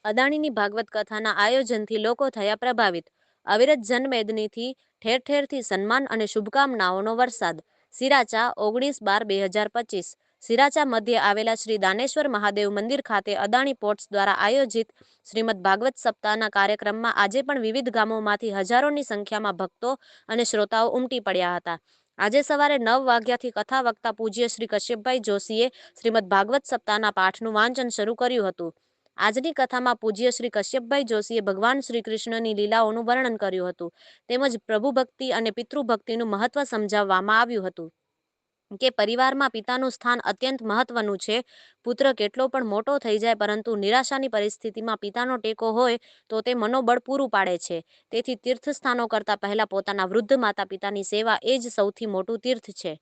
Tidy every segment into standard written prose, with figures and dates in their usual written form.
અદાણીની ભાગવત કથાના આયોજનથી લોકો થયા પ્રભાવિત. અવિરત જનમેદનીથી ઠેર ઠેરથી સન્માન અને શુભકામનાઓનો વરસાદ. સિરાચા 19/12/2025. સિરાચા મધ્યે આવેલા શ્રી દાનેશ્વર મહાદેવ મંદિર ખાતે અદાણી પોર્ટ્સ દ્વારા આયોજિત શ્રીમદ ભાગવત સપ્તાહના કાર્યક્રમમાં આજે પણ વિવિધ ગામોમાંથી હજારોની સંખ્યામાં ભક્તો અને શ્રોતાઓ ઉમટી પડ્યા હતા. આજે સવારે 9 વાગ્યાથી કથા વક્તા પૂજ્ય શ્રી કશ્યપભાઈ જોશીએ શ્રીમદ ભાગવત સપ્તાહના પાઠનું વાંચન શરૂ કર્યું હતું. આજની કથામાં પૂજ્ય શ્રી કશ્યપભાઈ જોશીએ ભગવાન શ્રી કૃષ્ણની લીલાઓનું વર્ણન કર્યું હતું તેમજ પ્રભુ ભક્તિ અને પિતૃભક્તિનું મહત્વ સમજાવવામાં આવ્યું હતું કે પરિવારમાં પિતાનું સ્થાન અત્યંત મહત્વનું છે. પુત્ર કેટલો પણ મોટો થઈ જાય પરંતુ નિરાશાની પરિસ્થિતિમાં પિતાનો ટેકો હોય તો તે મનોબળ પૂરું પાડે છે. તેથી તીર્થસ્થાનો કરતાં પહેલા પોતાના વૃદ્ધ માતા પિતાની સેવા એ જ સૌથી મોટું તીર્થ છે.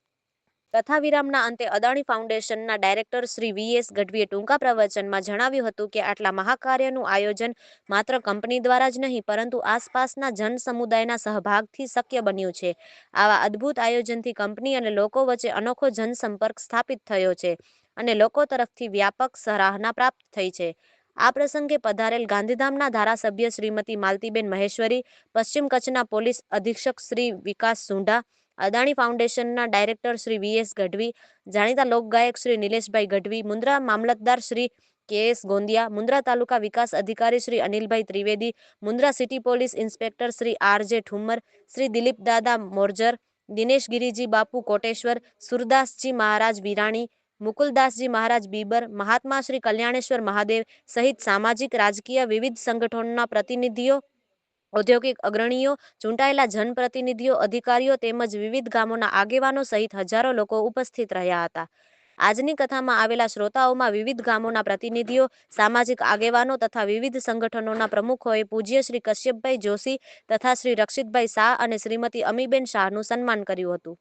કથા વિરામના અંતે અદાણી ફાઉન્ડેશનના ડાયરેક્ટર શ્રી વી.એસ. ગઢવીએ ટૂંકા પ્રવચનમાં જણાવ્યું હતું કે આટલા મહાકાર્યનું આયોજન માત્ર કંપની દ્વારા જ નહીં પરંતુ આસપાસના જન સમુદાયના સહભાગથી શક્ય બન્યું છે. આવા અદ્ભુત આયોજનથી કંપની અને લોકો વચ્ચે અનોખો જનસંપર્ક સ્થાપિત થયો છે અને લોકો તરફથી વ્યાપક સરાહના પ્રાપ્ત થઈ છે. આ પ્રસંગે પધારેલ ગાંધીધામના ધારાસભ્ય શ્રીમતી માલતીબેન મહેશ્વરી, પશ્ચિમ કચ્છના પોલીસ અધિક્ષક શ્રી વિકાસ ઝુંડા, અદાણી ફાઉન્ડેશનના ડાયરેક્ટર શ્રી વી.એસ. ગઢવી, જાણીતા લોકગાયક શ્રી નિલેશભાઈ ગઢવી, મુન્દ્રા મામલતદાર શ્રી કે.એસ. ગોંદિયા, મુન્દ્રા તાલુકા વિકાસ અધિકારી Shri Anilbhai Trivedi, Mundra city police inspector Shri R J. Thummar, Shri Dilipdada Morjar, Dinesh Giriji Bapu Koteshwar, Surdasji Maharaj Virani, Mukuldasji Maharaj Bibar, Mahatma Shri Kalyaneshwar Mahadev સહિત સામાજિક રાજકીય વિવિધ સંગઠનોના પ્રતિનિધિઓ, ઔદ્યોગિક અગ્રણીઓ, ચૂંટાયેલા જનપ્રતિનિધિઓ, અધિકારીઓ તેમજ વિવિધ ગામોના આગેવાનો સહિત હજારો લોકો ઉપસ્થિત રહ્યા હતા. આજની કથામાં આવેલા શ્રોતાઓમાં વિવિધ ગામોના પ્રતિનિધિઓ, સામાજિક આગેવાનો તથા વિવિધ સંગઠનોના પ્રમુખોએ પૂજ્ય શ્રી કશ્યપભાઈ જોશી તથા શ્રી રક્ષિતભાઈ શાહ અને શ્રીમતી અમીબેન શાહનું સન્માન કર્યું હતું.